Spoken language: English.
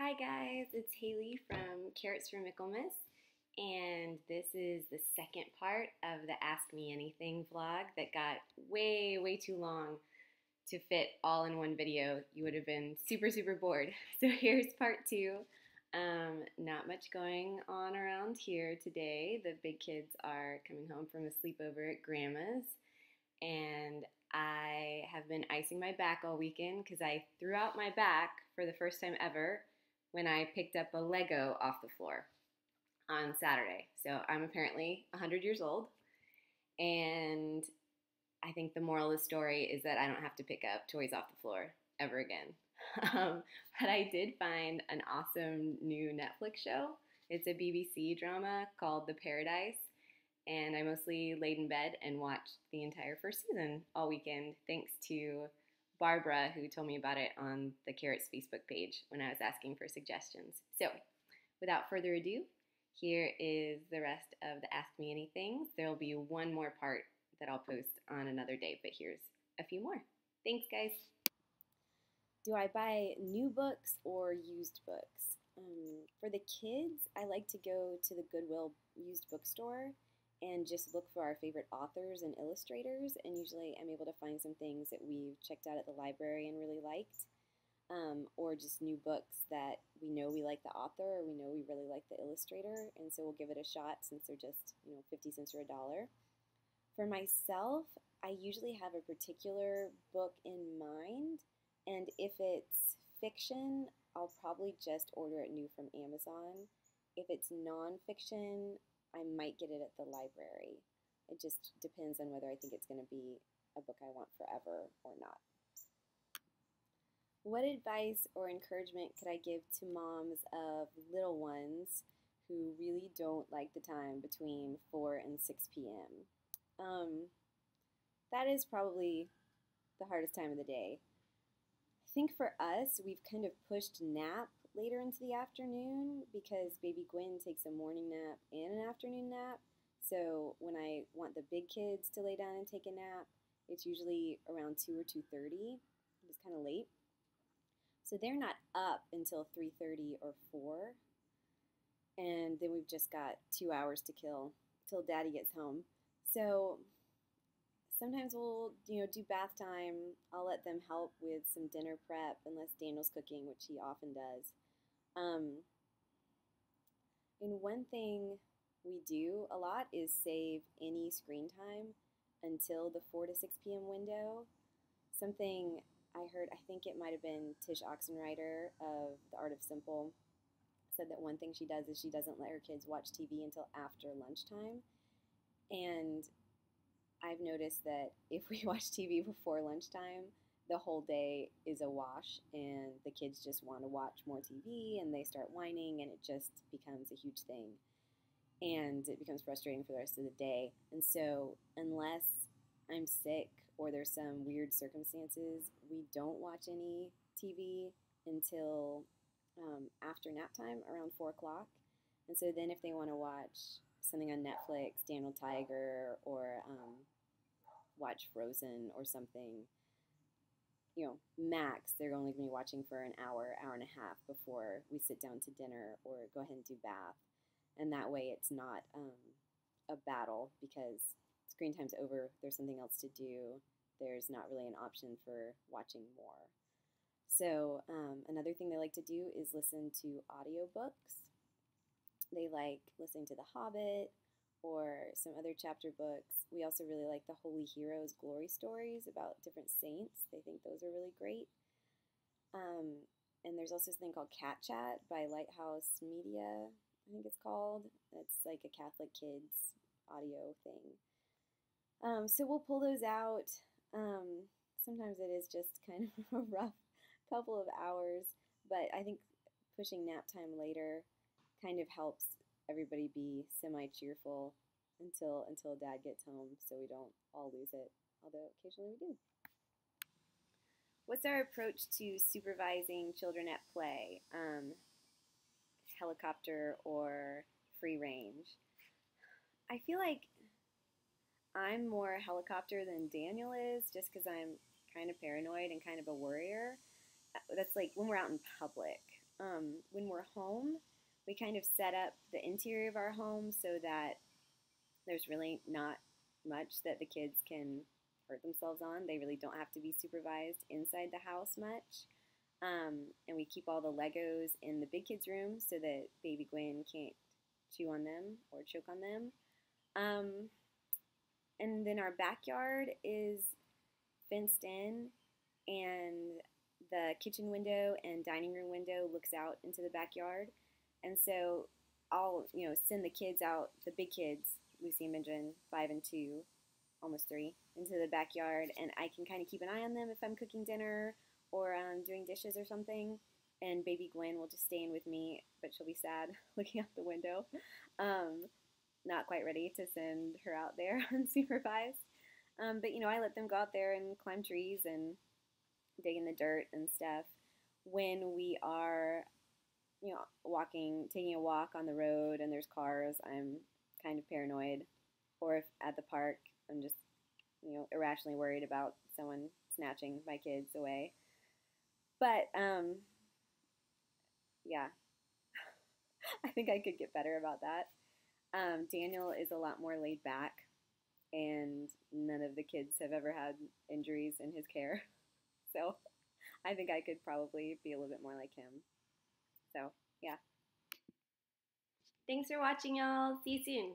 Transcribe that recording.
Hi guys, it's Haley from Carrots for Michaelmas, and this is the second part of the Ask Me Anything vlog that got way too long to fit all in one video. You would have been super bored. So here's part two. Not much going on around here today. The big kids are coming home from a sleepover at Grandma's, and I have been icing my back all weekend because I threw out my back for the first time ever when I picked up a Lego off the floor on Saturday. So I'm apparently 100 years old, and I think the moral of the story is that I don't have to pick up toys off the floor ever again. But I did find an awesome new Netflix show. It's a BBC drama called The Paradise, and I mostly laid in bed and watched the entire first season all weekend, thanks to Barbara, who told me about it on the Carrots Facebook page when I was asking for suggestions. So, without further ado, here is the rest of the Ask Me Anythings. There will be one more part that I'll post on another day, but here's a few more. Thanks, guys. Do I buy new books or used books? For the kids, I like to go to the Goodwill used bookstore and just look for our favorite authors and illustrators, and usually I'm able to find some things that we've checked out at the library and really liked, or just new books that we know we like the author or we know we really like the illustrator, and so we'll give it a shot since they're just 50 cents or $1. For myself, I usually have a particular book in mind, and if it's fiction, I'll probably just order it new from Amazon. If it's nonfiction, I might get it at the library. It just depends on whether I think it's going to be a book I want forever or not. What advice or encouragement could I give to moms of little ones who really don't like the time between 4 and 6 p.m.? That is probably the hardest time of the day. I think for us, we've kind of pushed nap later into the afternoon because baby Gwen takes a morning nap and an afternoon nap. So when I want the big kids to lay down and take a nap, it's usually around 2 or 2:30. It's kind of late. So they're not up until 3:30 or 4. And then we've just got 2 hours to kill till daddy gets home. So sometimes we'll, do bath time. I'll let them help with some dinner prep unless Daniel's cooking, which he often does. And one thing we do a lot is save any screen time until the 4 to 6 p.m. window. Something I heard, I think it might have been Tish Oxenreider of The Art of Simple, said that one thing she does is she doesn't let her kids watch TV until after lunchtime. And I've noticed that if we watch TV before lunchtime, the whole day is a wash, and the kids just want to watch more TV, and they start whining, and it just becomes a huge thing. And it becomes frustrating for the rest of the day. And so unless I'm sick or there's some weird circumstances, we don't watch any TV until after nap time, around 4 o'clock. And so then if they want to watch something on Netflix, Daniel Tiger, or watch Frozen or something, max, they're only going to be watching for an hour and a half before we sit down to dinner or go ahead and do bath. And that way it's not a battle because screen time's over, there's something else to do, there's not really an option for watching more. So another thing they like to do is listen to audiobooks. They like listening to The Hobbit or some other chapter books. We also really like the Holy Heroes glory stories about different saints. They think those are really great. And there's also something called Cat Chat by Lighthouse Media, I think it's called. It's like a Catholic kids audio thing. So we'll pull those out. Sometimes it is just kind of a rough couple of hours, but I think pushing nap time later kind of helps everybody be semi-cheerful until dad gets home so we don't all lose it, although occasionally we do. What's our approach to supervising children at play? Helicopter or free range? I feel like I'm more helicopter than Daniel is just because I'm kind of paranoid and kind of a worrier. That's like when we're out in public. When we're home, we kind of set up the interior of our home so that there's really not much that the kids can hurt themselves on. They really don't have to be supervised inside the house much. And we keep all the Legos in the big kids' room so that baby Gwen can't chew on them or choke on them. Um, and then our backyard is fenced in, and the kitchen window and dining room window looks out into the backyard. And so I'll, send the kids out, the big kids, Lucy and Benjamin, 5 and 2, almost 3, into the backyard, and I can kind of keep an eye on them if I'm cooking dinner or doing dishes or something. And baby Gwen will just stay in with me, but she'll be sad looking out the window. Um, Not quite ready to send her out there unsupervised. But I let them go out there and climb trees and dig in the dirt and stuff. When we are, taking a walk on the road and there's cars, I'm kind of paranoid. Or if at the park, I'm just, irrationally worried about someone snatching my kids away. But, yeah, I think I could get better about that. Daniel is a lot more laid back, and none of the kids have ever had injuries in his care. So I think I could probably be a little bit more like him. So, yeah. Thanks for watching, y'all. See you soon.